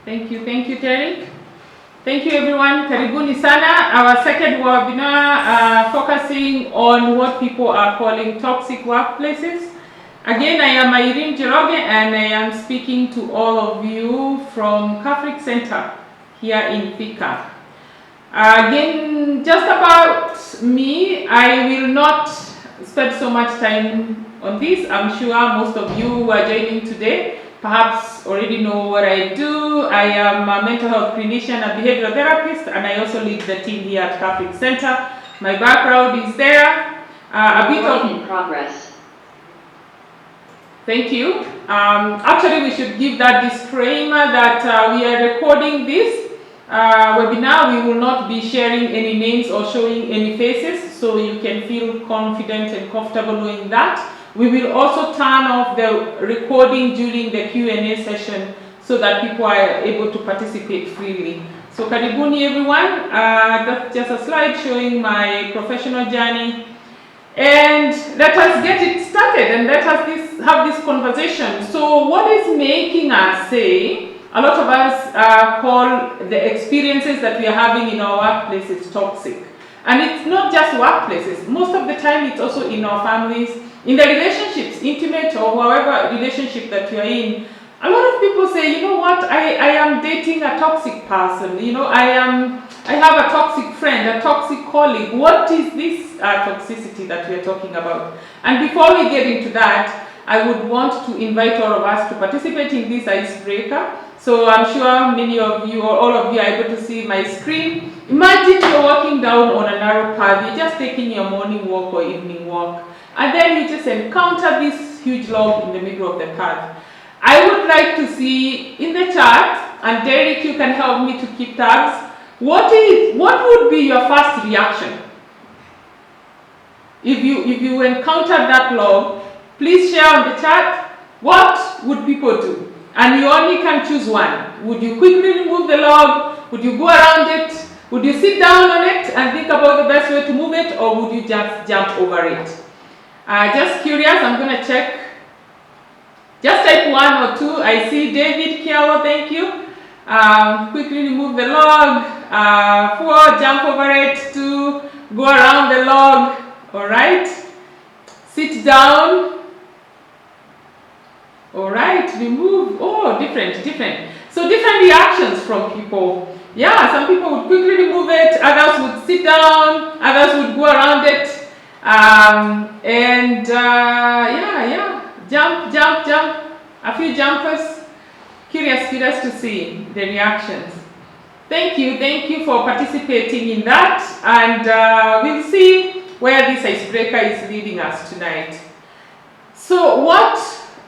Thank you, Terry. Thank you, everyone. Karibuni sana. Our second webinar focusing on what people are calling toxic workplaces. Again, I am Irene Jeroge, and I am speaking to all of you from Catholic Center here in Thika. Again, just about me, I will not spend so much time on this. I'm sure most of you who are joining today perhaps already know what I do. I am a mental health clinician, a behavioral therapist, and I also lead the team here at Catholic Center. My background is there. A bit of in progress. Thank you. Actually, we should give that disclaimer that we are recording this webinar. We will not be sharing any names or showing any faces, so you can feel confident and comfortable knowing that. We will also turn off the recording during the Q&A session so that people are able to participate freely. So karibuni everyone. That's just a slide showing my professional journey. And let us get it started and let us have this conversation. So what is making us say, a lot of us call the experiences that we are having in our workplaces toxic. And it's not just workplaces. Most of the time it's also in our families, in the relationships, intimate or whatever relationship that you are in. A lot of people say, you know what, I am dating a toxic person. You know, I have a toxic friend, a toxic colleague. What is this toxicity that we are talking about? And before we get into that, I would want to invite all of us to participate in this icebreaker. So I'm sure many of you or all of you are able to see my screen. Imagine you're walking down on a narrow path, you're just taking your morning walk or evening walk, and then you just encounter this huge log in the middle of the path. I would like to see in the chat, and Derek, you can help me to keep tabs, what would be your first reaction? If you encountered that log, please share on the chat, what would people do? And you only can choose one. Would you quickly remove the log? Would you go around it? Would you sit down on it and think about the best way to move it? Or would you just jump over it? Just curious, I'm going to check. Just type 1 or 2. I see David Kiawa, thank you. Quickly remove the log. 4, jump over it. 2, go around the log. All right. Sit down. All right, remove. Oh, different. So different reactions from people. Yeah, some people would quickly remove it. Others would sit down. Others would go around it. Jump. A few jumpers. Curious to see the reactions. Thank you for participating in that. And we'll see where this icebreaker is leading us tonight. So what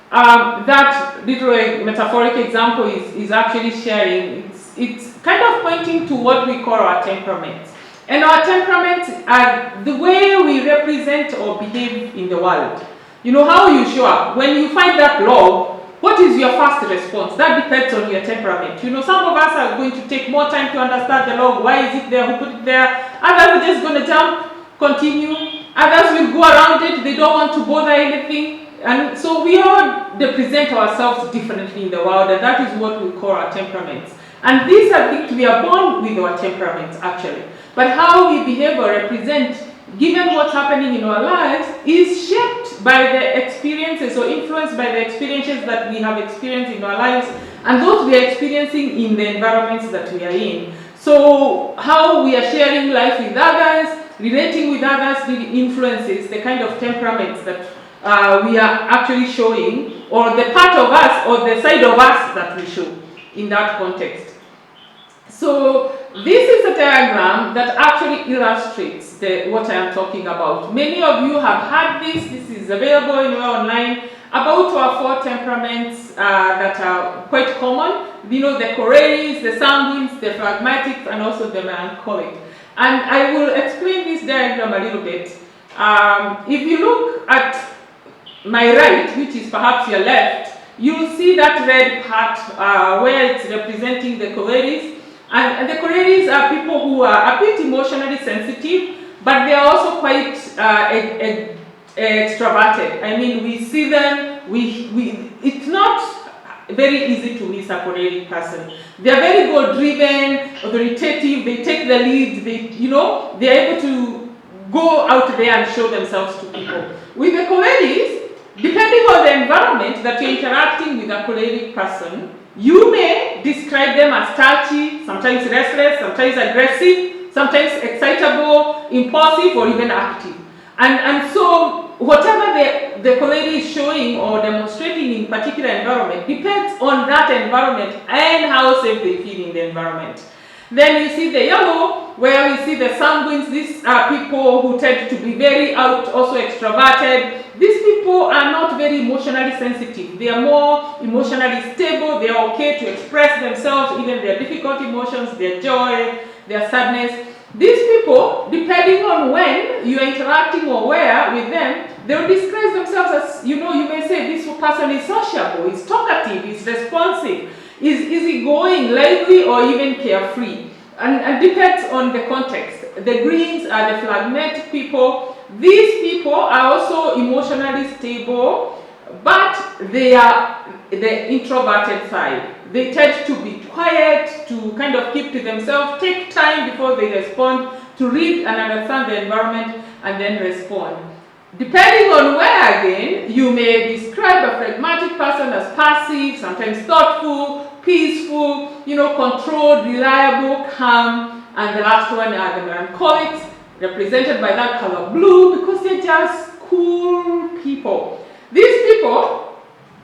that little metaphoric example is actually sharing, it's kind of pointing to what we call our temperaments. And our temperaments are the way we represent or behave in the world. You know, how you show up. When you find that log, what is your first response? That depends on your temperament. You know, some of us are going to take more time to understand the log. Why is it there? Who put it there? Others are just going to jump, continue. Others will go around it. They don't want to bother anything. And so we all represent ourselves differently in the world, and that is what we call our temperaments. And these are things we are born with, our temperaments actually. But how we behave or represent, given what's happening in our lives, is shaped by the experiences or influenced by the experiences that we have experienced in our lives and those we are experiencing in the environments that we are in. So how we are sharing life with others, relating with others, really influences the kind of temperaments that we are actually showing, or the part of us or the side of us that we show in that context. So this is a diagram that actually illustrates what I am talking about. Many of you have had this. This is available anywhere online, about our 4 temperaments that are quite common. You know, the choleris, the sanguines, the phlegmatics, and also the melancholic. And I will explain this diagram a little bit. If you look at my right, which is perhaps your left, you'll see that red part where it's representing the choleris. And the choleris are people who are a bit emotionally sensitive, but they are also quite extroverted. I mean, we see them, it's not very easy to miss a choleric person. They are very goal-driven, authoritative, they take the lead, they are able to go out there and show themselves to people. With the cholerics, depending on the environment that you're interacting with a choleric person, you may describe them as touchy, sometimes restless, sometimes aggressive, sometimes excitable, impulsive, or even active. And so whatever the choleric is showing or demonstrating in particular environment depends on that environment and how safe they feel in the environment. Then you see the yellow, where we see the sanguines. These are people who tend to be very also extroverted. These people are not very emotionally sensitive. They are more emotionally stable. They are okay to express themselves, even their difficult emotions, their joy, their sadness. These people, depending on when you are interacting or where with them, they will describe themselves as, you may say this person is sociable, is talkative, is responsive, is easygoing, lively, or even carefree. And depends on the context. The greens are the phlegmatic people. These people are also emotionally stable, but they are the introverted side. They tend to be quiet, to kind of keep to themselves, take time before they respond, to read and understand the environment, and then respond. Depending on where, again, you may describe a phlegmatic person as passive, sometimes thoughtful, peaceful, controlled, reliable, calm, and the last one are the melancholics, represented by that color blue, because they're just cool people. These people,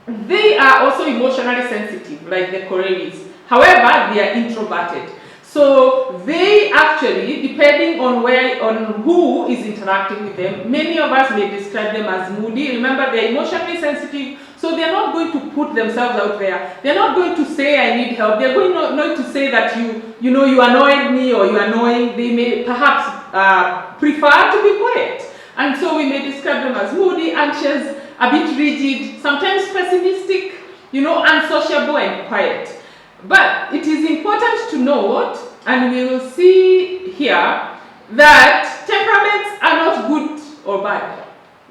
they are also emotionally sensitive, like the cholerics. However, they are introverted. So they actually, depending on who is interacting with them, many of us may describe them as moody. Remember, they're emotionally sensitive, so they're not going to put themselves out there. They're not going to say, I need help. They're not to say that you annoyed me or you're annoying. They may perhaps prefer to be quiet. And so we may describe them as moody, anxious, a bit rigid, sometimes pessimistic, unsociable and quiet. But it is important to note, and we will see here, that temperaments are not good or bad.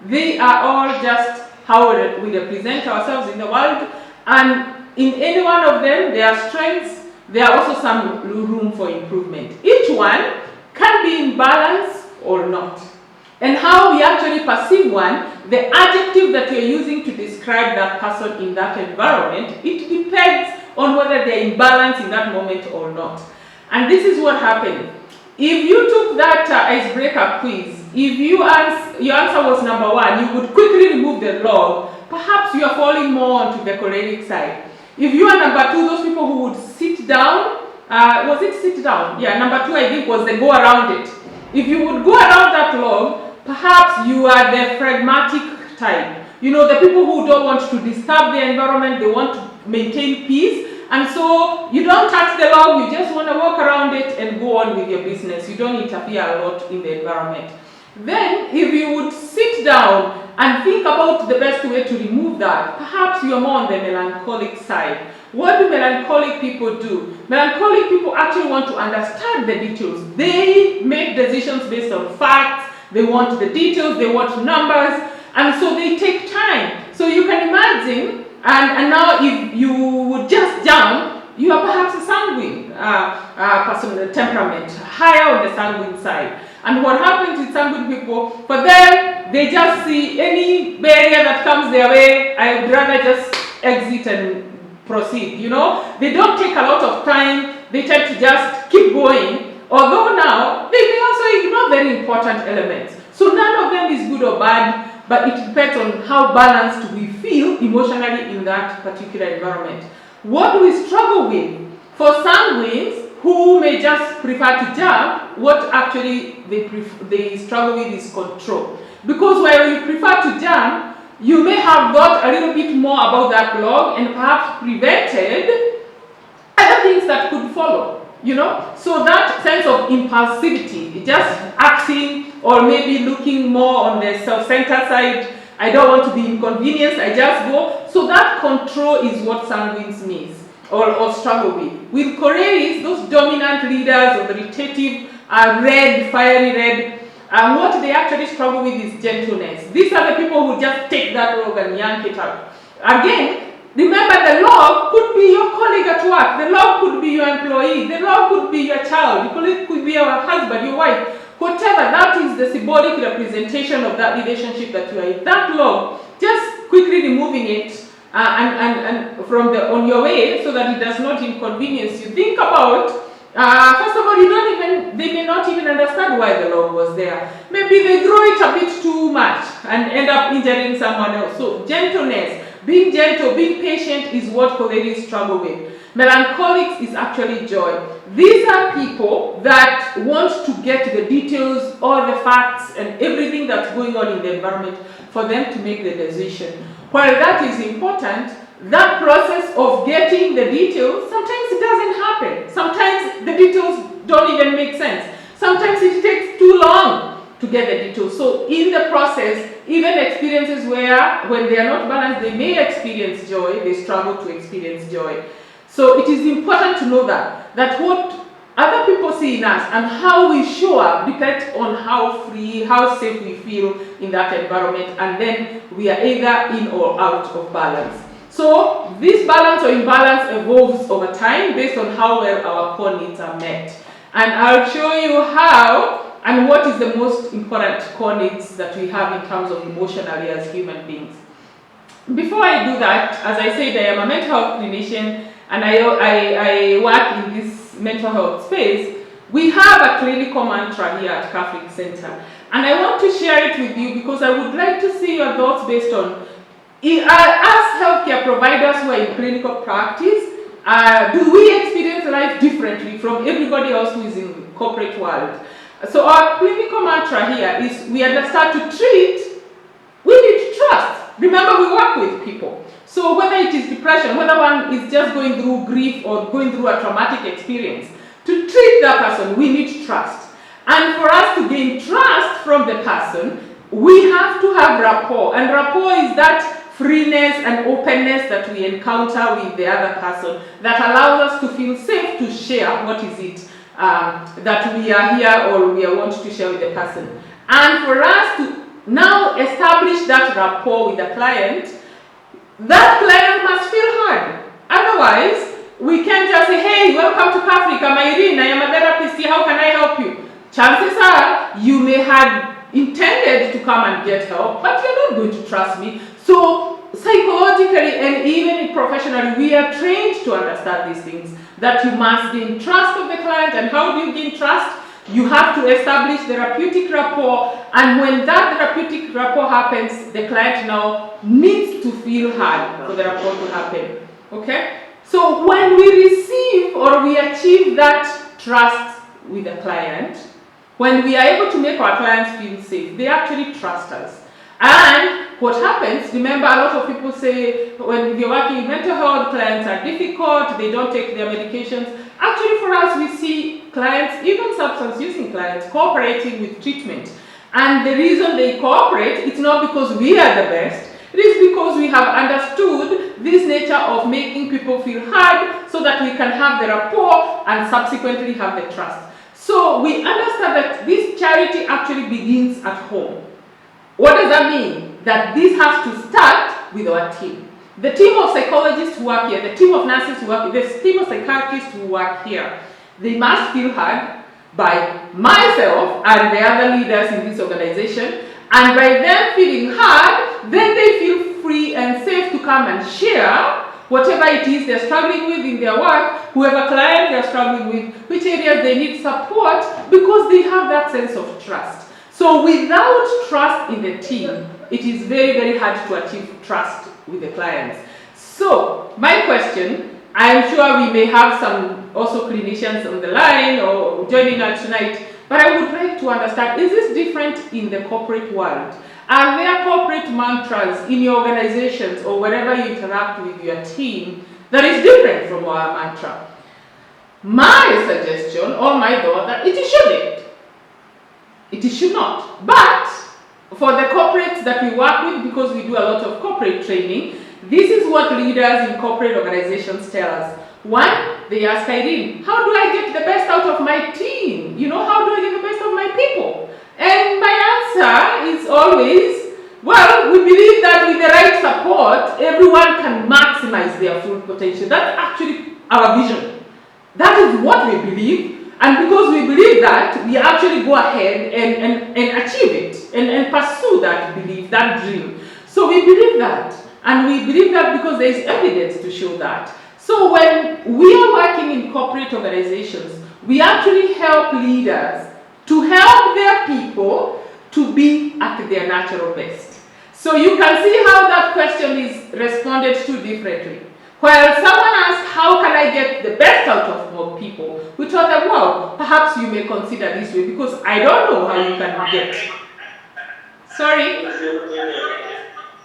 They are all just how we represent ourselves in the world, and in any one of them, there are strengths, there are also some room for improvement. Each one can be in balance or not. And how we actually perceive one, the adjective that you're using to describe that person in that environment, it depends on whether they're in balance in that moment or not. And this is what happened. If you took that icebreaker quiz, if your answer was number 1, you would quickly remove the log. Perhaps you are falling more onto the choleric side. If you are number 2, those people who would sit down, was it sit down? Yeah, number 2 I think was the go around it. If you would go around that log, perhaps you are the phlegmatic type. The people who don't want to disturb the environment, they want to maintain peace. And so you don't touch the log, you just want to walk around it and go on with your business. You don't interfere a lot in the environment. Then, if you would sit down and think about the best way to remove that, perhaps you're more on the melancholic side. What do melancholic people do? Melancholic people actually want to understand the details. They make decisions based on facts. They want the details, they want numbers, and so they take time. So you can imagine, and now if you would just jump, you are perhaps a sanguine person with a temperament, higher on the sanguine side. And what happens with sanguine people, for them, they just see any barrier that comes their way, I would rather just exit and proceed, They don't take a lot of time, they tend to just keep going. Although now, they may also ignore very important elements. So none of them is good or bad, but it depends on how balanced we feel emotionally in that particular environment. What do we struggle with? For sanguines, who may just prefer to jump, what actually they struggle with is control. Because while you prefer to jump, you may have thought a little bit more about that log and perhaps prevented other things that could follow. So that sense of impulsivity, just acting or maybe looking more on the self-centered side, I don't want to be inconvenienced, I just go. So that control is what sanguines means or struggle with. With cholerics, those dominant leaders, authoritative, red, fiery red, and what they actually struggle with is gentleness. These are the people who just take that log and yank it out. Again, Remember, the log could be your colleague at work, the log could be your employee, the log could be your child, it could be your husband, your wife, whatever. That is the symbolic representation of that relationship that you are in. That log, just quickly removing it and from on your way so that it does not inconvenience you. Think about, first of all, they may not even understand why the log was there. Maybe they throw it a bit too much and end up injuring someone else. So gentleness, being gentle, being patient is what cholerics struggle with. Melancholics is actually joy. These are people that want to get the details, all the facts, and everything that's going on in the environment for them to make the decision. While that is important, that process of getting the details, sometimes it doesn't happen. Sometimes the details don't even make sense. Sometimes it takes too long to get the details. So in the process, even experiences where when they are not balanced, they may experience joy, they struggle to experience joy. So it is important to know that what other people see in us and how we show up depends on how free, how safe we feel in that environment, and then we are either in or out of balance. So this balance or imbalance evolves over time based on how well our core needs are met. And I'll show you how and what is the most important core needs that we have in terms of emotionally as human beings. Before I do that, as I said, I am a mental health clinician and I work in this mental health space. We have a clinical mantra here at Catholic Center, and I want to share it with you because I would like to see your thoughts based on, as healthcare providers who are in clinical practice, do we experience life differently from everybody else who is in the corporate world? So our clinical mantra here is we understand to treat, we need trust. Remember, we work with people. So whether it is depression, whether one is just going through grief or going through a traumatic experience, to treat that person, we need trust. And for us to gain trust from the person, we have to have rapport. And rapport is that freeness and openness that we encounter with the other person that allows us to feel safe to share what is it that we are here or we want to share with the person. And for us to now establish that rapport with the client, that client must feel heard. Otherwise, we can't just say, hey, welcome to Catholic, I'm Irene, I am a therapist here, how can I help you? Chances are, you may have intended to come and get help, but you're not going to trust me. So, psychologically and even professionally, we are trained to understand these things, that you must gain trust of the client. And how do you gain trust? You have to establish therapeutic rapport, and when that therapeutic rapport happens, the client now needs to feel heard for the rapport to happen. Okay? So when we receive or we achieve that trust with the client, when we are able to make our clients feel safe, they actually trust us. And what happens, remember, a lot of people say when you're working in mental health, clients are difficult, they don't take their medications. Actually, for us, we see clients, even substance using clients, cooperating with treatment. And the reason they cooperate, it's not because we are the best, it is because we have understood this nature of making people feel heard so that we can have the rapport and subsequently have the trust. So we understand that this charity actually begins at home. What does that mean? That this has to start with our team. The team of psychologists who work here, the team of nurses who work here, the team of psychiatrists who work here, they must feel heard by myself and the other leaders in this organization, and by them feeling heard, then they feel free and safe to come and share whatever it is they're struggling with in their work, whoever client they're struggling with, which areas they need support, because they have that sense of trust. So without trust in the team, it is very, very hard to achieve trust with the clients. So my question, I'm sure we may have some also clinicians on the line or joining us tonight, but I would like to understand, is this different in the corporate world? Are there corporate mantras in your organizations or wherever you interact with your team that is different from our mantra? My suggestion or my thought that it shouldn't. It should not. But for the corporates that we work with, because we do a lot of corporate training, this is what leaders in corporate organizations tell us. One, they ask Irene, how do I get the best out of my team? How do I get the best of my people? And my answer is always, Well, we believe that with the right support, everyone can maximize their full potential. That's actually our vision. That is what we believe. And because we believe that, we actually go ahead and achieve it and pursue that belief, that dream. So we believe that. And we believe that because there is evidence to show that. So when we are working in corporate organizations, we actually help leaders to help their people to be at their natural best. So you can see how that question is responded to differently. While someone asks, how can I get the best out of more people? We told them, well, perhaps you may consider this way because I don't know how you can get. Sorry?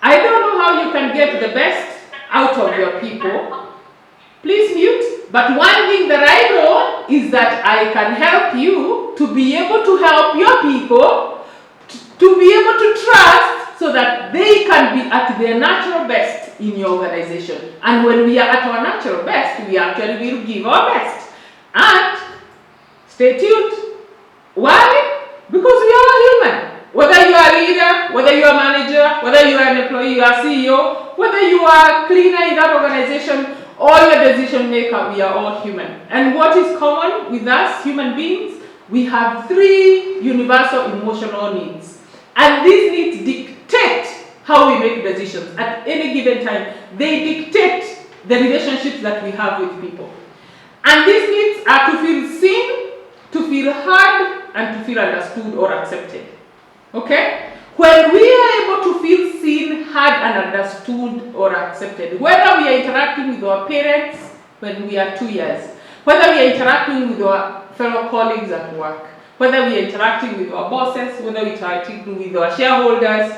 I don't know how you can get the best out of your people. Please mute. But one thing that I know is that I can help you to be able to help your people to be able to trust so that they can be at their natural best in your organization. And when we are at our natural best, we actually will give our best. And stay tuned. Why? Because we are human. Whether you are a leader, whether you are a manager, whether you are an employee, you are CEO, whether you are a cleaner in that organization, or your decision maker, we are all human. And what is common with us, human beings? We have 3 universal emotional needs. And these needs dictate how we make decisions at any given time. They dictate the relationships that we have with people. And these needs are to feel seen, to feel heard, and to feel understood or accepted. Okay? When we are able to feel seen, heard, and understood or accepted, whether we are interacting with our parents when we are 2 years, whether we are interacting with our fellow colleagues at work, whether we are interacting with our bosses, whether we are interacting with our shareholders,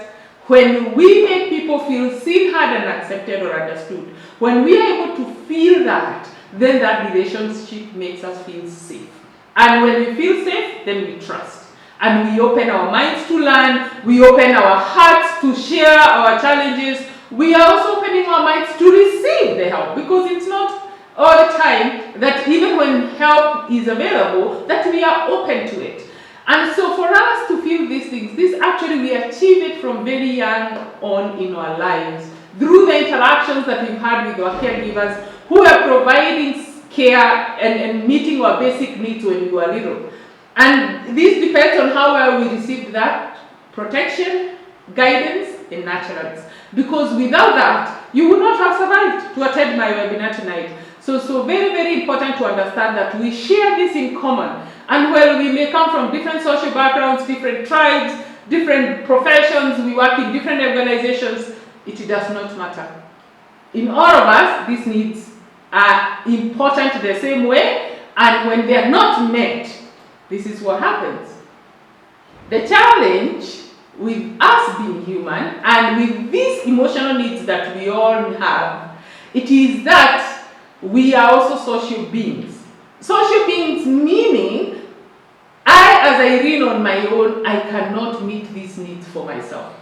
when we make people feel seen, heard, and accepted or understood, when we are able to feel that, then that relationship makes us feel safe. And when we feel safe, then we trust. And we open our minds to learn, we open our hearts to share our challenges. We are also opening our minds to receive the help, because it's not all the time that even when help is available, that we are open to it. And so for us to feel these things, this actually we achieve it from very young on in our lives, through the interactions that we've had with our caregivers who are providing care and meeting our basic needs when we were little. And this depends on how well we received that protection, guidance, and nurturance. Because without that, you would not have survived to attend my webinar tonight. So very, very important to understand that we share this in common. And while we may come from different social backgrounds, different tribes, different professions, we work in different organizations, it does not matter. In all of us, these needs are important the same way, and when they are not met, this is what happens. The challenge with us being human and with these emotional needs that we all have, it is that we are also social beings. Social beings meaning, as Irene on my own, I cannot meet these needs for myself.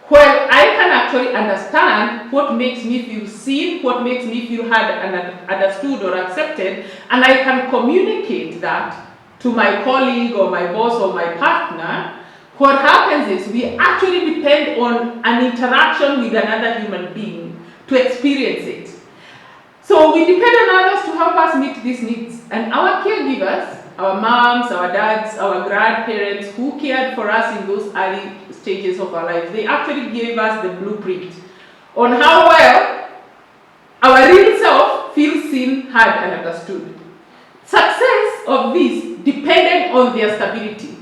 Well, I can actually understand what makes me feel seen, what makes me feel heard and understood or accepted, and I can communicate that to my colleague or my boss or my partner. What happens is we actually depend on an interaction with another human being to experience it. So we depend on others to help us meet these needs. And our caregivers, our moms, our dads, our grandparents who cared for us in those early stages of our lives, they actually gave us the blueprint on how well our real self feels seen, heard, and understood. Success of this depended on their stability.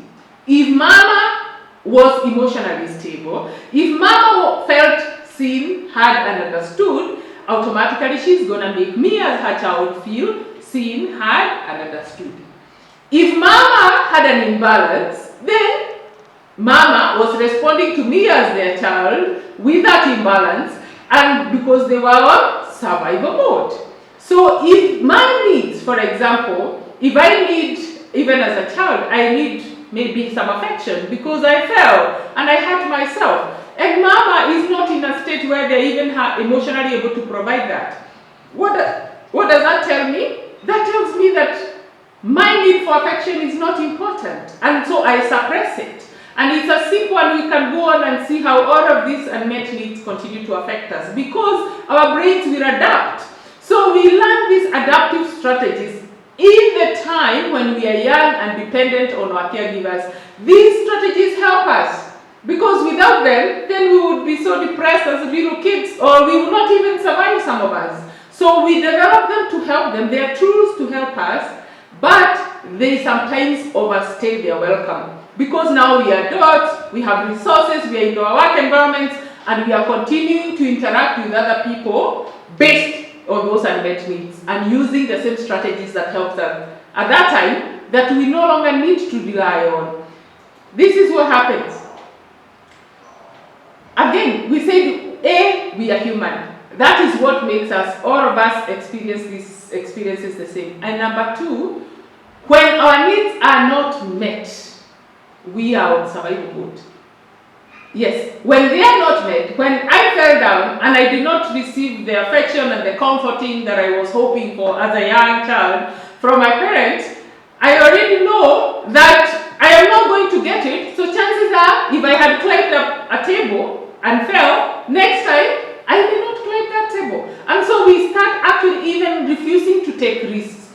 If mama was emotionally stable, if mama felt seen, heard, and understood, automatically she's gonna make me as her child feel seen, heard, and understood. If mama had an imbalance, then mama was responding to me as their child with that imbalance, and because they were on survival mode. So if my needs, for example, if I need, even as a child, I need maybe some affection because I fell and I hurt myself, and mama is not in a state where they're even emotionally able to provide that. What does that tell me? That tells me that my need for affection is not important, and so I suppress it. And it's a simple one. We can go on and see how all of these unmet needs continue to affect us because our brains will adapt. So we learn these adaptive strategies in the time when we are young and dependent on our caregivers. These strategies help us because without them, then we would be so depressed as little kids, or we would not even survive, some of us. So we develop them to help them. They are tools to help us, but they sometimes overstay their welcome. Because now we are adults, we have resources, we are in our work environments, and we are continuing to interact with other people based on those unmet needs and using the same strategies that helped us at that time that we no longer need to rely on. This is what happens. Again, we said, we are human. That is what makes us, all of us, experience these experiences the same. And number two, when our needs are not met, we are on survival mode. Yes, when they are not met, when I fell down and I did not receive the affection and the comforting that I was hoping for as a young child from my parents, I already know that I am not going to get it. So chances are, if I had climbed up a table and fell, next time I may not climb that table. And so we start actually even refusing to take risks,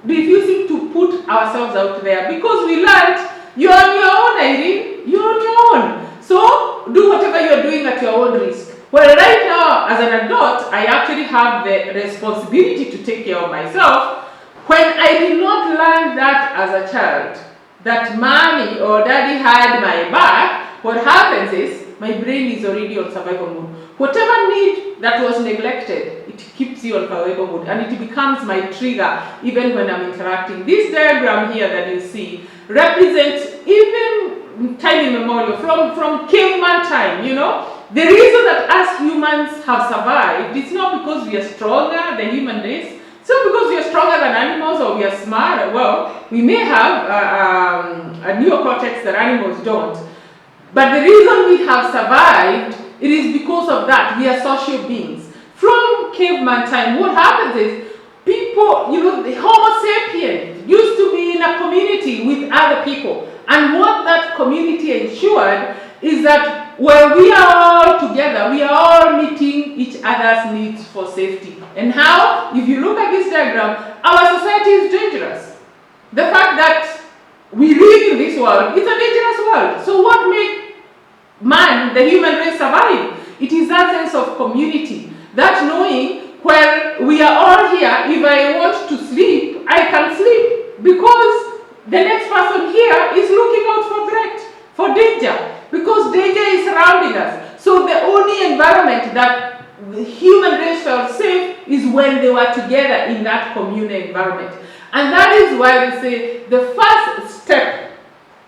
refusing to put ourselves out there because we learned, you're on your own, Irene. You're on your own. So do whatever you're doing at your own risk. Well, right now, as an adult, I actually have the responsibility to take care of myself. When I did not learn that as a child, that mommy or daddy had my back, what happens is my brain is already on survival mode. Whatever need that was neglected, it keeps you on survival mode, and it becomes my trigger even when I'm interacting. This diagram here that you see represents even time immemorial, from caveman time, you know. The reason that us humans have survived, it's not because we are stronger than human race. It's not because we are stronger than animals or we are smarter. Well, we may have a neocortex that animals don't. But the reason we have survived, it is because of that. We are social beings. From caveman time, what happens is people, the Homo sapien used to be in a community with other people. And what that community ensured is that when we are all together, we are all meeting each other's needs for safety. And how? If you look at this diagram, our society is dangerous. The fact that we live in this world, it's a dangerous world. So what makes man, the human race, survive? It is that sense of community, that knowing when we are all here, if I want to sleep, I can sleep because the next person here is looking out for threat, for danger, because danger is surrounding us. So the only environment that the human race felt safe is when they were together in that communal environment. And that is why we say the first step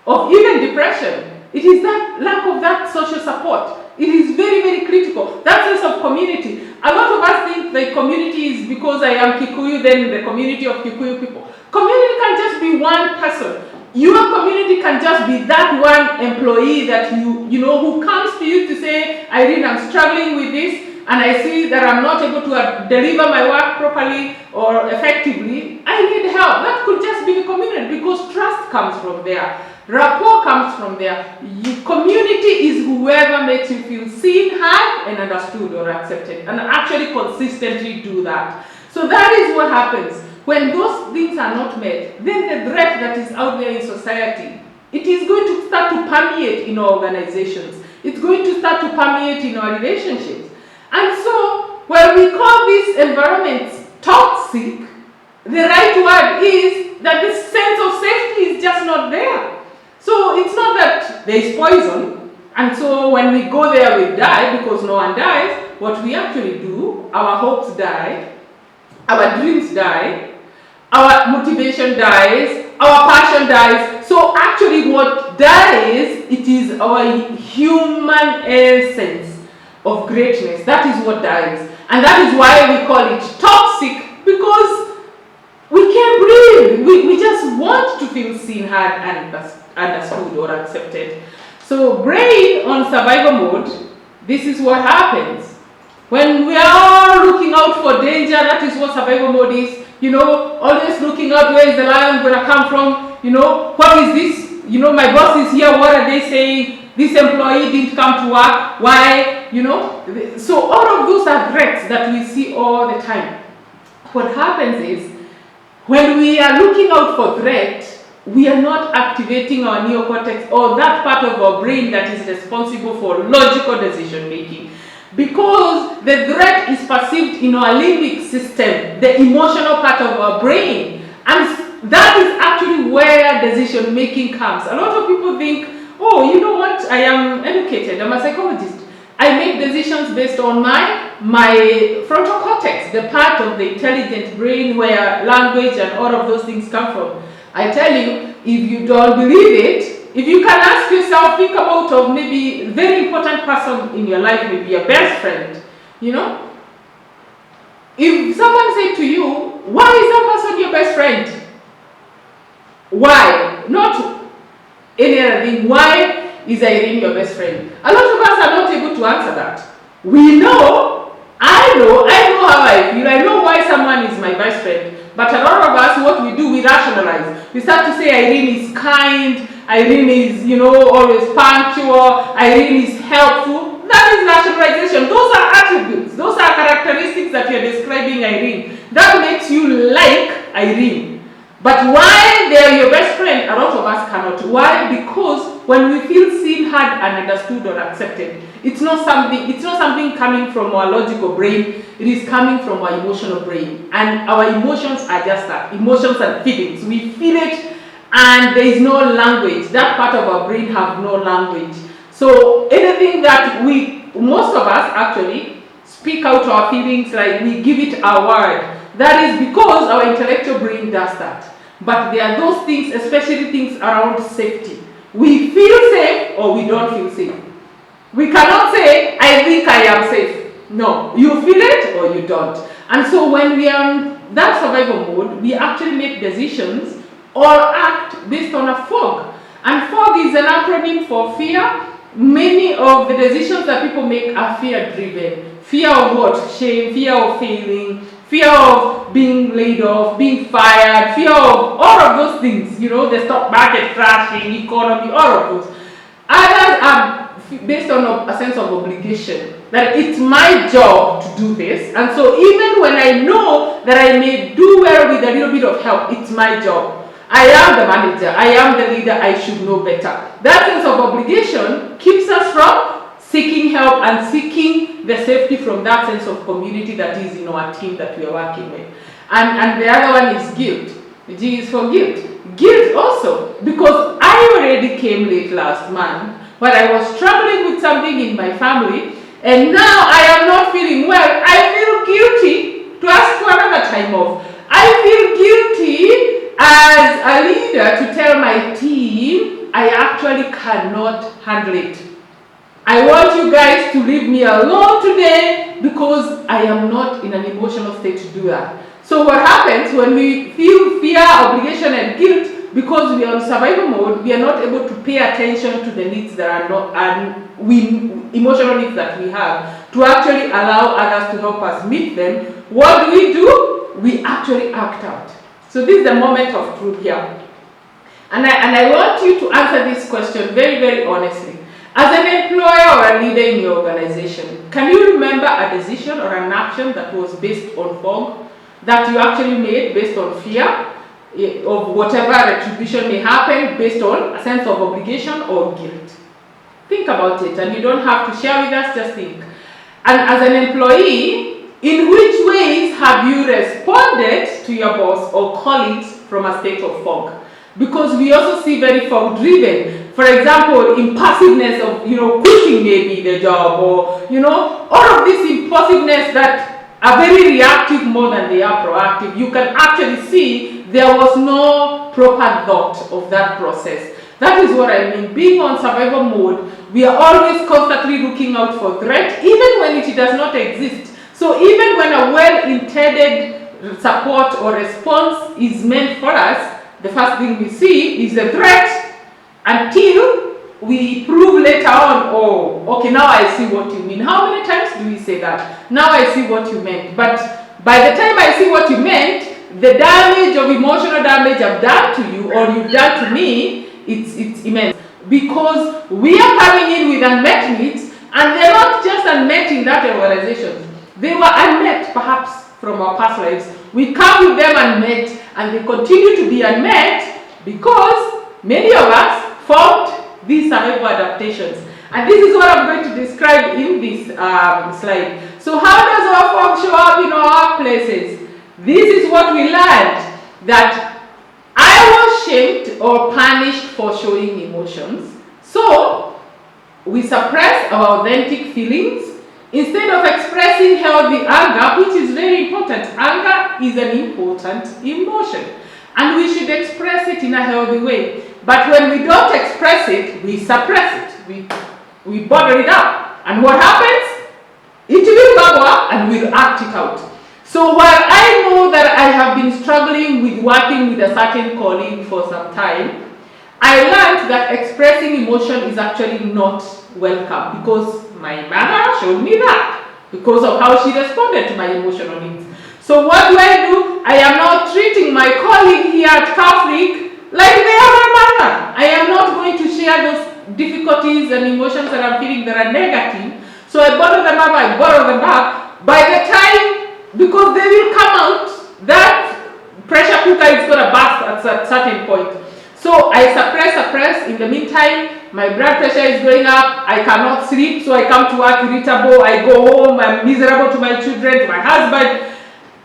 of even depression, it is that lack of that social support. It is very, very critical. That sense of community. A lot of us think the community is because I am Kikuyu, then the community of Kikuyu people. Community can just be one person. Your community can just be that one employee that who comes to you to say, Irene, I'm struggling with this, and I see that I'm not able to deliver my work properly or effectively. I need help. That could just be the community because trust comes from there. Rapport comes from there. Community is whoever makes you feel seen, heard, and understood or accepted, and actually consistently do that. So that is what happens. When those things are not met, then the threat that is out there in society, it is going to start to permeate in our organizations. It's going to start to permeate in our relationships. And so, when we call these environments toxic, the right word is that the sense of safety is just not there. So it's not that there is poison, and so when we go there we die because no one dies. What we actually do, our hopes die, our dreams die, our motivation dies, our passion dies. So actually what dies, it is our human essence of greatness. That is what dies. And that is why we call it toxic, because we can't breathe. We just want to feel seen, heard, and understood or accepted. So brain on survival mode, this is what happens. When we are looking out for danger, that is what survival mode is. Always looking out, where is the lion going to come from? What is this my boss is here, what are they saying? This employee didn't come to work, why? So all of those are threats that we see all the time. What happens is, when we are looking out for threat, we are not activating our neocortex, or that part of our brain that is responsible for logical decision making. Because the threat is perceived in our limbic system, the emotional part of our brain. And that is actually where decision making comes. A lot of people think, oh, you know what, I am educated, I'm a psychologist. I make decisions based on my frontal cortex, the part of the intelligent brain where language and all of those things come from. I tell you, if you don't believe it, if you can ask yourself, think about of maybe a very important person in your life, maybe your best friend, If someone said to you, why is that person your best friend? Why? Not any other thing. Why is Irene your best friend? A lot of us are not able to answer that. We know, I know how I feel, I know why someone is my best friend. But a lot of us, what we do, we rationalize. We start to say Irene is kind, Irene is, always punctual, Irene is helpful. That is rationalization. Those are attributes. Those are characteristics that you're describing Irene. That makes you like Irene. But why they are your best friend, a lot of us cannot. Why? Because when we feel seen, heard, and understood or accepted, it's not something coming from our logical brain. It is coming from our emotional brain. And our emotions are just that, emotions and feelings. We feel it, and there is no language. That part of our brain have no language. So anything that most of us actually speak out our feelings, like we give it our word. That is because our intellectual brain does that. But there are those things, especially things around safety. We feel safe or we don't feel safe. We cannot say, I think I am safe. No, you feel it or you don't. And so when we are in that survival mode, we actually make decisions or act based on a fog. And fog is an acronym for fear. Many of the decisions that people make are fear-driven. Fear of what? Shame, fear of failing, fear of being laid off, being fired, fear of all of those things, the stock market crashing, economy, all of those. Others are based on a sense of obligation, that it's my job to do this. And so even when I know that I may do well with a little bit of help, it's my job. I am the manager, I am the leader, I should know better. That sense of obligation keeps us from seeking help and seeking the safety from that sense of community that is in our team that we are working with. And the other one is guilt. G is for guilt. Guilt also, because I already came late last month, but I was struggling with something in my family, and now I am not feeling well. I feel guilty to ask for another time off. I feel guilty as a leader to tell my team I actually cannot handle it. I want you guys to leave me alone today because I am not in an emotional state to do that. So what happens when we feel fear, obligation, and guilt, because we are in survival mode, we are not able to pay attention to the needs that are not, and emotional needs that we have, to actually allow others to help us meet them. What do? We actually act out. So this is the moment of truth here. And I want you to answer this question very, very honestly. As an employer or a leader in your organization, can you remember a decision or an action that was based on fog, that you actually made based on fear of whatever retribution may happen, based on a sense of obligation or guilt? Think about it, and you don't have to share with us, just think. And as an employee, in which ways have you responded to your boss or colleagues from a state of fog? Because we also see very fog-driven. For example, impulsiveness of, quitting maybe the job, or, all of this impulsiveness that are very reactive more than they are proactive. You can actually see there was no proper thought of that process. That is what I mean. Being on survival mode, we are always constantly looking out for threat, even when it does not exist. So even when a well-intended support or response is meant for us, the first thing we see is a threat, until we prove later on, oh, okay, now I see what you mean. How many times do we say that? Now I see what you meant. But by the time I see what you meant, the damage of emotional damage I've done to you or you've done to me it's immense, because we are coming in with unmet needs, and they're not just unmet in that organization. They were unmet perhaps from our past lives. We come with them unmet, and they continue to be unmet because many of us formed these survival adaptations. And this is what I'm going to describe in this slide. So how does our form show up in our workplaces? This is what we learned, that I was shamed or punished for showing emotions. So we suppress our authentic feelings instead of expressing healthy anger, which is very important. Anger is an important emotion, and we should express it in a healthy way. But when we don't express it, we suppress it. We bottle it up. And what happens? It will bubble up and we'll act it out. So while I know that I have been struggling with working with a certain colleague for some time, I learned that expressing emotion is actually not welcome, because my mother showed me that because of how she responded to my emotional needs. So what do? I am now treating my colleague here at Catholic like they are my mother. I am not going to share those difficulties and emotions that I'm feeling that are negative. So I bottle them up, I bottle them up. By the time, because they will come out, that pressure cooker is going to burst at a certain point. So I suppress. In the meantime, my blood pressure is going up. I cannot sleep, so I come to work irritable. I go home, I'm miserable to my children, to my husband.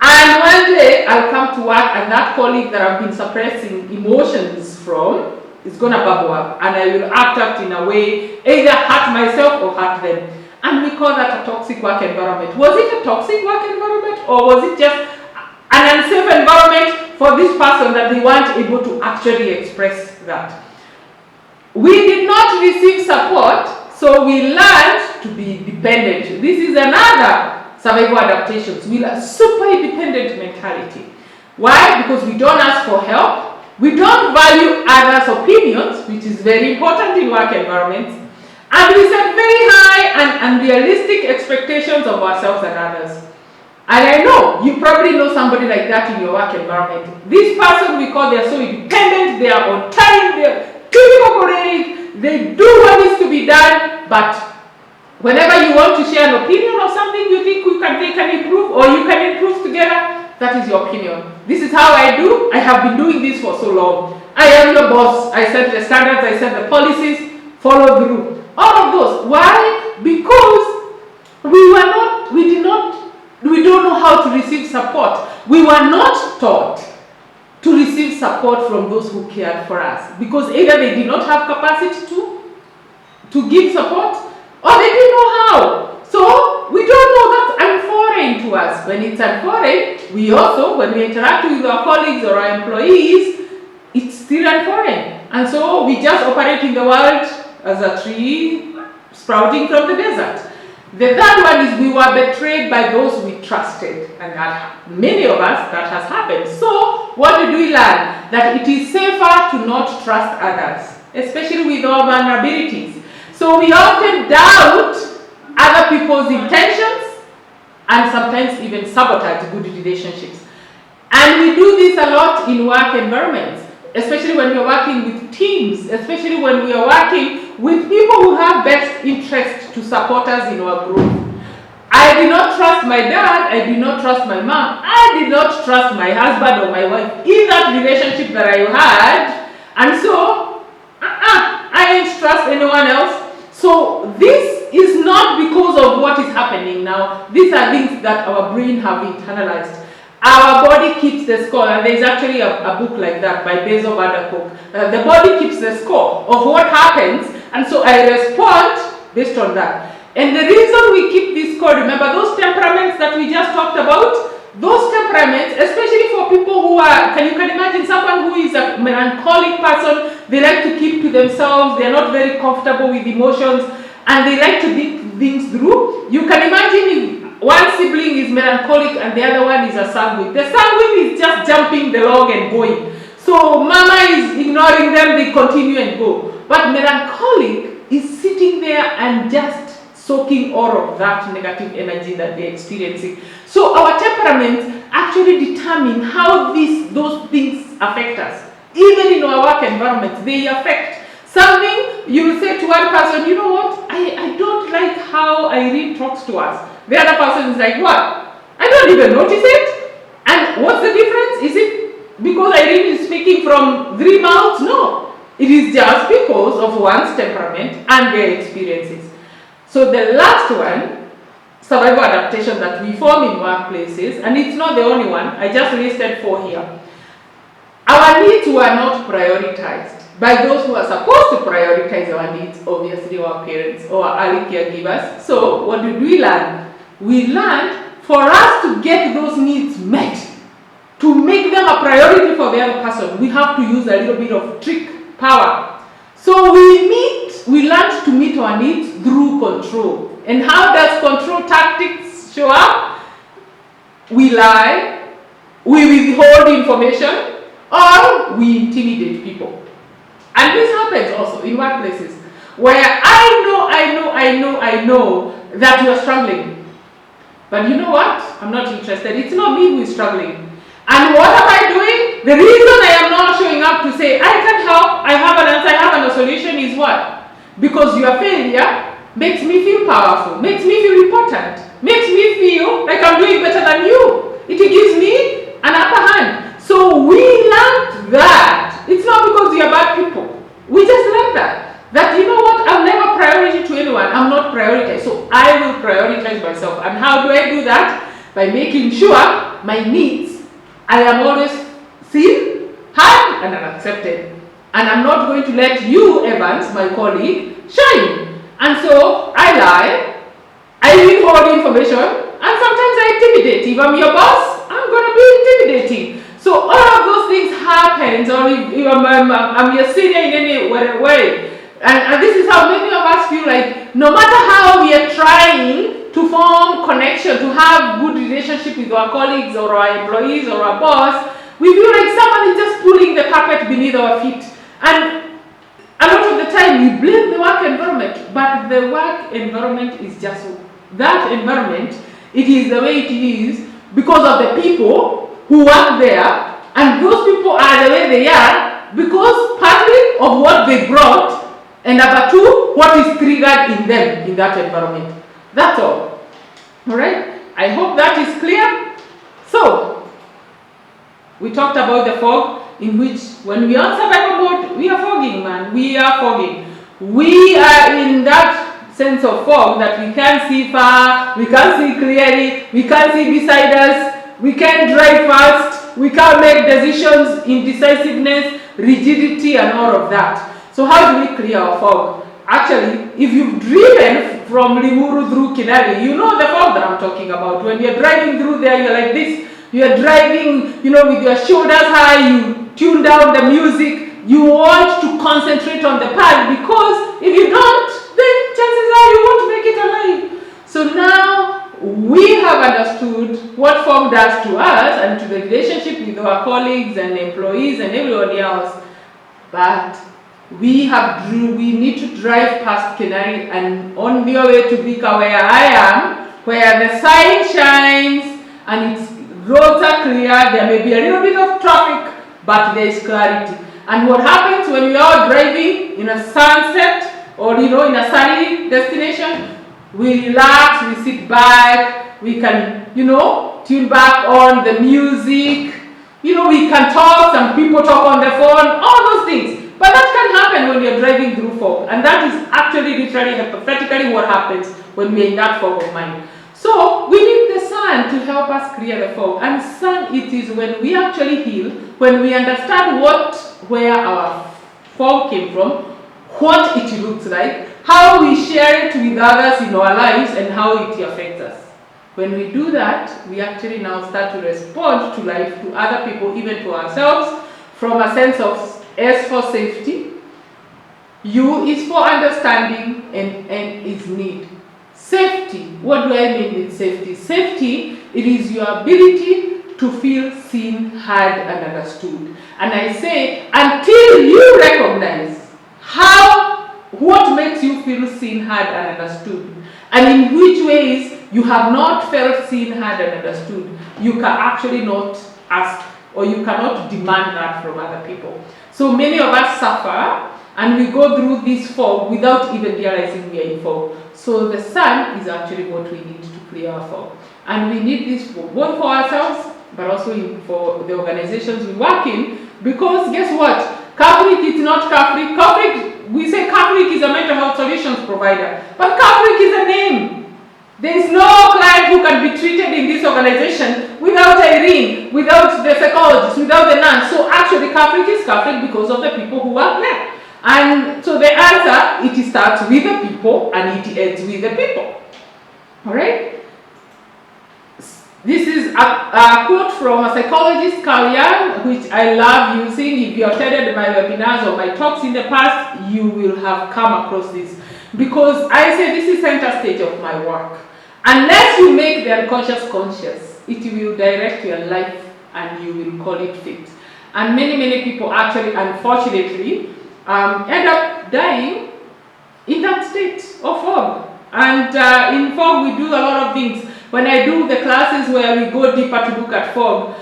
And one day, I'll come to work, and that colleague that I've been suppressing emotions from is going to bubble up. And I will act in a way, either hurt myself or hurt them. And we call that a toxic work environment. Was it a toxic work environment, or was it just an unsafe environment for this person that they weren't able to actually express that? We did not receive support, so we learned to be dependent. This is another survival adaptations. We are super independent mentality. Why? Because we don't ask for help. We don't value others' opinions, which is very important in work environments. And we set very high and unrealistic expectations of ourselves and others. And I know, you probably know somebody like that in your work environment. This person we call, they're so independent, they are on time, they're cooperative, they do what needs to be done, but whenever you want to share an opinion of something you think they can improve, or you can improve together, that is your opinion. This is how I do. I have been doing this for so long. I am your boss. I set the standards, I set the policies, follow through. All of those. Why? Because we don't know how to receive support. We were not taught to receive support from those who cared for us, because either they did not have capacity to give support, or they didn't know how. So we don't know. That's unforeign to us. When it's unforeign, we also, when we interact with our colleagues or our employees, it's still unforeign. And so we just operate in the world as a tree sprouting from the desert. The third one is we were betrayed by those we trusted, and that many of us, that has happened. So what did we learn? That it is safer to not trust others, especially with our vulnerabilities. So we often doubt other people's intentions and sometimes even sabotage good relationships. And we do this a lot in work environments, especially when we are working with teams, especially when we are working with people who have best interest to support us in our group. I did not trust my dad, I did not trust my mom, I did not trust my husband or my wife in that relationship that I had, and so I didn't trust anyone else. So this is not because of what is happening now. These are things that our brain have internalized. Our body keeps the score, and there's actually a book like that by Basil Vanderkolk. The body keeps the score of what happens, and so I respond based on that. And the reason we keep this score, remember those temperaments that we just talked about? Those temperaments, especially for people who are, you can imagine someone who is a melancholic person, they like to keep to themselves, they're not very comfortable with emotions, and they like to think things through. You can imagine if one sibling is melancholic and the other one is a sanguine. The sanguine is just jumping the log and going. So mama is ignoring them, they continue and go. But melancholic is sitting there and just soaking all of that negative energy that they're experiencing. So our temperaments actually determine how those things affect us. Even in our work environment, they affect. Something you will say to one person, you know what, I don't like how Irene talks to us. The other person is like, what? I don't even notice it. And what's the difference? Is it because Irene is speaking from 3 mouths? No. It is just because of one's temperament and their experiences. So the last one, survival adaptation that we form in workplaces, and it's not the only one, I just listed 4 here. Our needs were not prioritized by those who are supposed to prioritize our needs, obviously our parents or early caregivers. So what did we learn? We learned for us to get those needs met, to make them a priority for the other person, we have to use a little bit of trick power. So we learned to meet our needs through control. And how does control tactics show up? We lie, we withhold information, or we intimidate people. And this happens also in workplaces where I know that you are struggling. But you know what? I'm not interested. It's not me who is struggling. And what am I doing? The reason I am not showing up to say, I can help, I have an answer, I have a solution is what? Because your failure makes me feel powerful, makes me feel important, makes me feel like I'm doing better than you. It gives me an upper hand. So we learned that. It's not because we are bad people. We just learned that you know what, I'm never priority to anyone. I'm not prioritized. So I will prioritize myself. And how do I do that? By making sure my needs, I am always seen, heard, and accepted. And I'm not going to let you, Evans, my colleague, shine. And so I lie, I withhold information, and sometimes I intimidate. If I'm your boss, I'm going to be intimidating. So all of those things happen, or if I'm your senior in any way. And this is how many of us feel like no matter how we are trying to form connection, to have good relationship with our colleagues or our employees or our boss, we feel like someone is just pulling the carpet beneath our feet. And a lot of the time we blame the work environment, but the work environment is just that environment. It is the way it is because of the people who work there, and those people are the way they are because partly of what they brought, and number 2, what is triggered in them in that environment. That's all. Alright? I hope that is clear. So, we talked about the fog, in which when we are on survival mode, we are fogging, man. We are fogging. We are in that sense of fog that we can't see far, we can't see clearly, we can't see beside us, we can't drive fast, we can't make decisions, indecisiveness, rigidity, and all of that. So how do we clear our fog? Actually, if you've driven from Limuru through Kinari, you know the fog that I'm talking about. When you're driving through there, you're like this. You're driving, with your shoulders high, you tune down the music. You want to concentrate on the path, because if you don't, then chances are you won't make it alive. So now we have understood what fog does to us and to the relationship with our colleagues and employees and everybody else. But we need to drive past Kenari and on your way to Bika, where I am, where the sun shines and it's roads are clear. There may be a little bit of traffic, but there is clarity. And what happens when we are driving in a sunset or in a sunny destination? We relax, we sit back, we can tune back on the music. We can talk. Some people talk on the phone. All those things. But that can happen when you're driving through fog. And that is actually literally hypothetically what happens when we're in that fog of mind. So we need the sun to help us clear the fog. And sun, it is when we actually heal, when we understand where our fog came from, what it looks like, how we share it with others in our lives, and how it affects us. When we do that, we actually now start to respond to life, to other people, even to ourselves, from a sense of S for safety, U is for understanding, and N is need. Safety, what do I mean with safety? Safety, it is your ability to feel seen, heard, and understood. And I say, until you recognize what makes you feel seen, heard, and understood, and in which ways you have not felt seen, heard, and understood, you can actually not ask or you cannot demand that from other people. So many of us suffer and we go through this fog without even realizing we are in fog. So the sun is actually what we need to clear our fog. And we need this both for ourselves, but also for the organizations we work in, because guess what? Kafrik is not Kafrik. Kafrik, we say Kafrik is a mental health solutions provider, but Kafrik is a name. There is no client who can be treated in this organization without Irene, without the psychologist, without the nurse. So actually Kafrik is Kafrik because of the people who work there. And so the answer, it starts with the people and it ends with the people. Alright? This is a quote from a psychologist, Carl Jung, which I love using. If you attended my webinars or my talks in the past, you will have come across this. Because I say this is center stage of my work. Unless you make the unconscious conscious, it will direct your life and you will call it fate. And many people actually, unfortunately, end up dying in that state of fog. And in fog, we do a lot of things. When I do the classes where we go deeper to look at fog,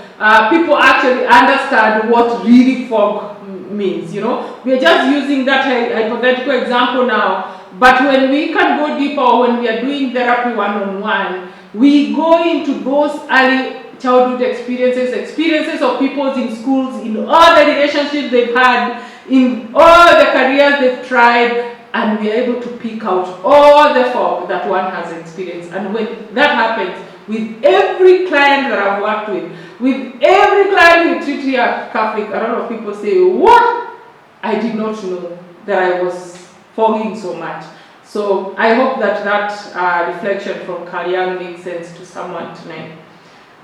people actually understand what really fog means. You know, we are just using that hypothetical example now. But when we can go deeper, when we are doing therapy one-on-one, we go into those early childhood experiences of people in schools, in all the relationships they've had, in all the careers they've tried, and we are able to pick out all the fog that one has experienced. And when that happens, with every client that I've worked with every client who treat here at Catholic, a lot of people say, what? I did not know that I was fogging so much. So I hope that reflection from Carl Jung makes sense to someone tonight.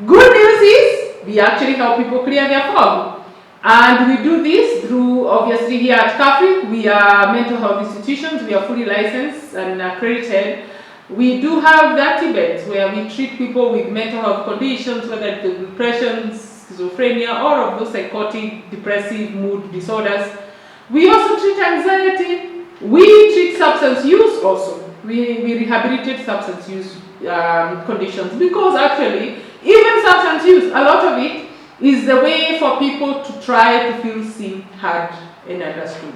Good news is, we actually help people clear their fog. And we do this through, obviously here at Catholic, we are mental health institutions, we are fully licensed and accredited. We do have the beds where we treat people with mental health conditions, whether it's depression, schizophrenia, all of those psychotic, depressive mood disorders. We also treat anxiety. We treat substance use also. We rehabilitate substance use conditions, because actually, even substance use, a lot of it is the way for people to try to feel seen, heard, and understood.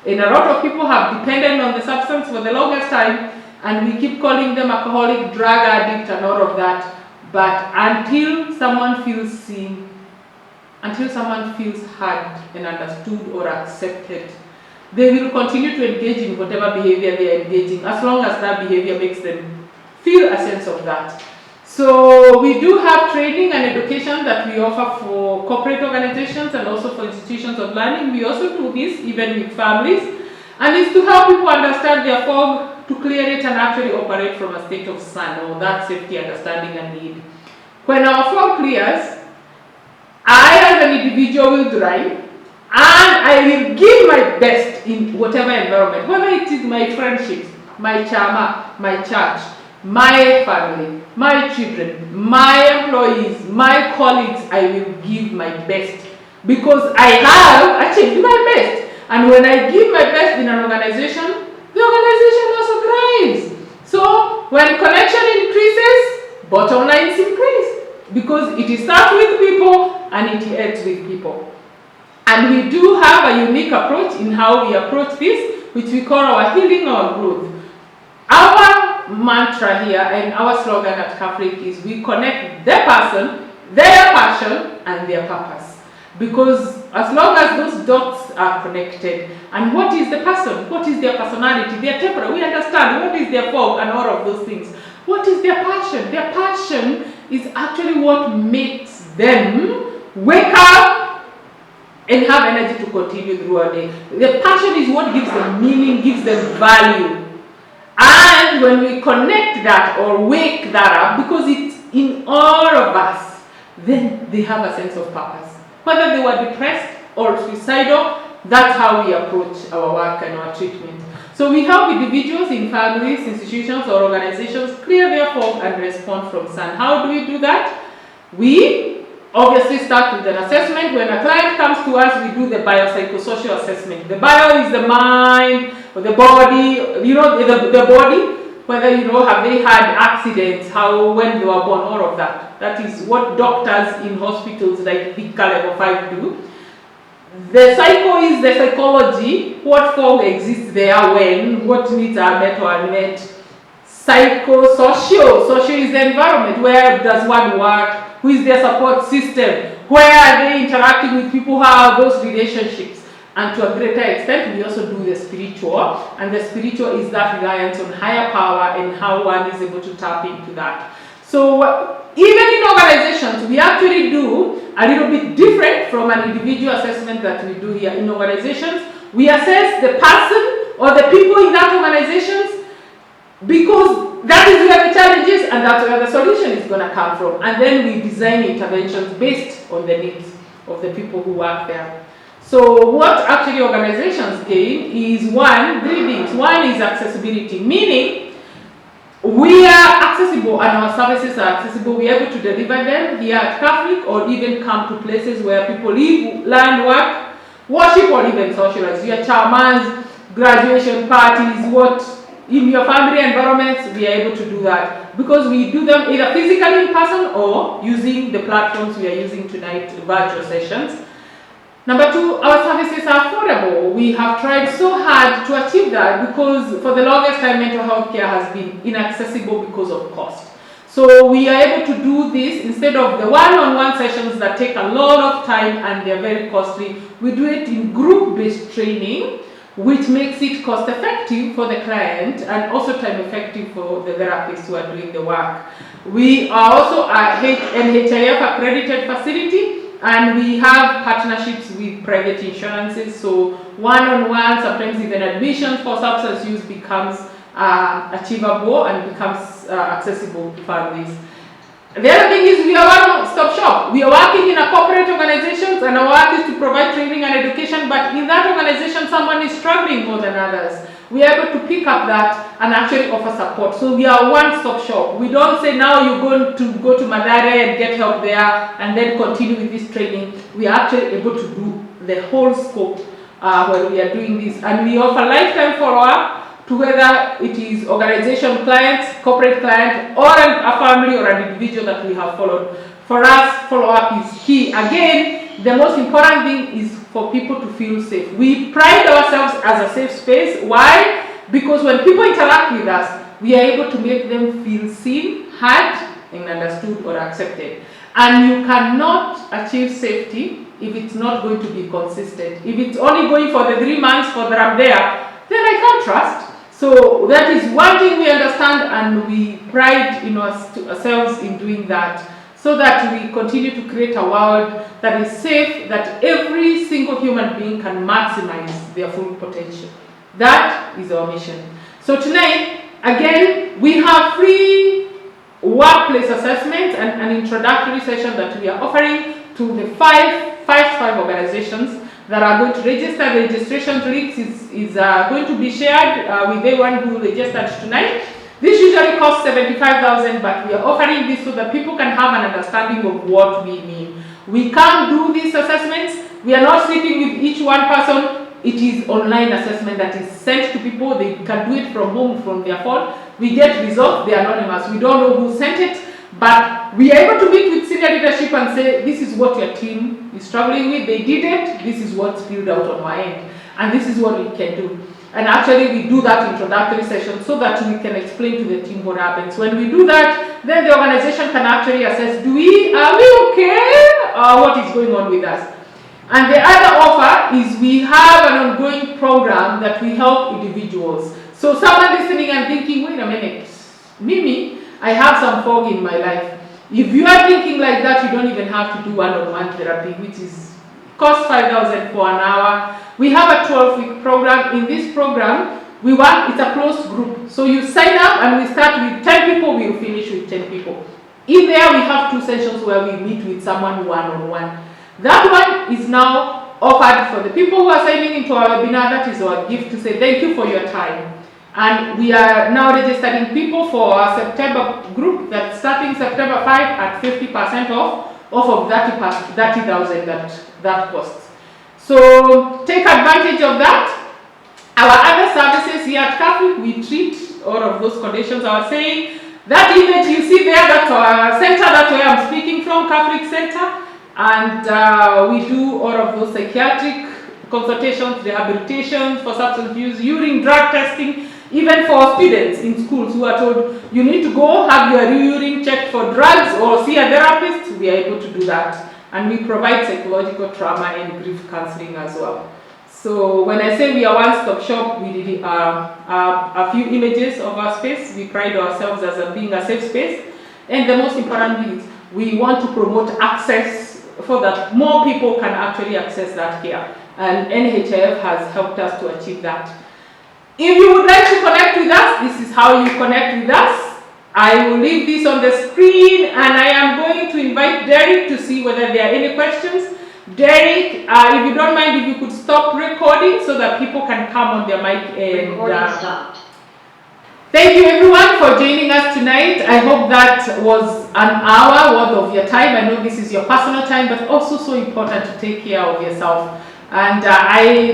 And a lot of people have depended on the substance for the longest time, and we keep calling them alcoholic, drug addict, and all of that. But until someone feels seen, until someone feels heard and understood or accepted, they will continue to engage in whatever behavior they are engaging, as long as that behavior makes them feel a sense of that. So we do have training and education that we offer for corporate organizations and also for institutions of learning. We also do this even with families, and it's to help people understand their fog, to clear it and actually operate from a state of sun, or that safety, understanding and need. When our fog clears, I as an individual will drive, and I will give my best in whatever environment, whether it is my friendships, my chama, my church, my family, my children, my employees, my colleagues. I will give my best because I have achieved my best. And when I give my best in an organization, the organization also thrives. So when connection increases, bottom lines increase, because it starts with people and it ends with people. And we do have a unique approach in how we approach this, which we call our healing or growth. Our mantra here and our slogan at Catholic is we connect the person, their passion, and their purpose. Because as long as those dots are connected, and what is the person? What is their personality? Their temperament? We understand what is their fog and all of those things. What is their passion? Their passion is actually what makes them wake up and have energy to continue throughout the day. The passion is what gives them meaning, gives them value. And when we connect that or wake that up, because it's in all of us, then they have a sense of purpose. Whether they were depressed or suicidal, that's how we approach our work and our treatment. So we help individuals in families, institutions, or organizations clear their fog and respond from sun. How do we do that? We obviously start with an assessment. When a client comes to us, we do the biopsychosocial assessment. The bio is the mind, or the body, the body. whether, have they had accidents, how, when they were born, all of that. That is what doctors in hospitals like big level 5 do. The psycho is the psychology, what for exists there, when, what needs are met or unmet. Psychosocial, social is the environment, where does one work, who is their support system, where are they interacting with people, how are those relationships. And to a greater extent, we also do the spiritual, and the spiritual is that reliance on higher power and how one is able to tap into that. So even in organizations, we actually do a little bit different from an individual assessment that we do here. In organizations, we assess the person or the people in that organizations, because that is where the challenge is and that's where the solution is going to come from. And then we design interventions based on the needs of the people who work there. So what actually organizations gain is three things. One is accessibility, meaning we are accessible and our services are accessible. We are able to deliver them here at Catholic, or even come to places where people live, learn, work, worship, or even socialize. Your chairman's graduation parties, in your family environments, we are able to do that because we do them either physically in person or using the platforms we are using tonight, virtual sessions. Number two, our services are affordable. We have tried so hard to achieve that because for the longest time, mental health care has been inaccessible because of cost. So we are able to do this instead of the one-on-one sessions that take a lot of time and they're very costly. We do it in group-based training, which makes it cost-effective for the client and also time-effective for the therapists who are doing the work. We are also a NHIF accredited facility, and we have partnerships with private insurances, so one-on-one, sometimes even admissions for substance use becomes achievable and becomes accessible to families. The other thing is we are one-stop shop. We are working in a corporate organizations, and our work is to provide training and education, but in that organization someone is struggling more than others. We are able to pick up that and actually offer support. So we are one-stop shop. We don't say now you're going to go to Madare and get help there and then continue with this training. We are actually able to do the whole scope when we are doing this. And we offer lifetime follow-up to whether it is organization clients, corporate client, or a family or an individual that we have followed. For us, follow-up is key. Again, the most important thing is for people to feel safe. We pride ourselves as a safe space. Why? Because when people interact with us, we are able to make them feel seen, heard, and understood or accepted. And you cannot achieve safety if it's not going to be consistent. If it's only going for the 3 months for that I'm there, then I can't trust. So that is one thing we understand, and we pride ourselves in doing that, so that we continue to create a world that is safe, that every single human being can maximize their full potential. That is our mission. So tonight, again, we have free workplace assessment and an introductory session that we are offering to the five organizations that are going to register. The registration links is going to be shared with everyone who registered tonight. This usually costs 75,000, but we are offering this so that people can have an understanding of what we mean. We can't do these assessments. We are not sitting with each one person. It is online assessment that is sent to people. They can do it from home, from their phone. We get results. They are anonymous. We don't know who sent it, but we are able to meet with senior leadership and say, this is what your team is struggling with. They did it. This is what's spilled out on our end, and this is what we can do. And actually, we do that introductory session so that we can explain to the team what happens. When we do that, then the organization can actually assess, are we okay? What is going on with us? And the other offer is we have an ongoing program that we help individuals. So someone listening and thinking, wait a minute, Mimi, I have some fog in my life. If you are thinking like that, you don't even have to do one-on-one therapy, which costs 5,000 for an hour. We have a 12-week program. In this program, it's a closed group. So you sign up and we start with 10 people, we'll finish with 10 people. In there, we have 2 sessions where we meet with someone one-on-one. That one is now offered for the people who are signing into our webinar. That is our gift to say thank you for your time. And we are now registering people for our September group that's starting September 5 at 50% off of 30,000 that costs. So take advantage of that. Our other services here at Catholic, we treat all of those conditions. I was saying that image you see there, that center, that's where I'm speaking from, Catholic Center, and we do all of those psychiatric consultations, rehabilitation for substance use, urine drug testing, even for students in schools who are told you need to go have your urine checked for drugs or see a therapist. We are able to do that, and we provide psychological trauma and grief counseling as well. So when I say we are one-stop shop, we did a few images of our space. We pride ourselves as being a safe space, and the most important is we want to promote access so that more people can actually access that care, and NHIF has helped us to achieve that. If you would like to connect with us, this is how you connect with us. I will leave this on the screen, and I am going to invite Derek to see whether there are any questions. Derek, if you don't mind, if you could stop recording so that people can come on their mic and recording stopped. Thank you everyone for joining us tonight. I hope that was an hour worth of your time. I know this is your personal time, but also so important to take care of yourself. And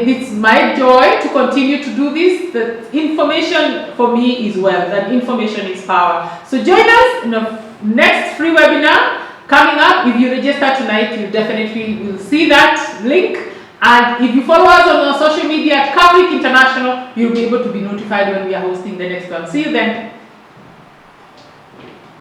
it's my joy to continue to do this. The information for me is wealth, and information is power. So join us in the next free webinar coming up. If you register tonight, you definitely will see that link. And if you follow us on our social media at Catholic International, you'll be able to be notified when we are hosting the next one. See you then.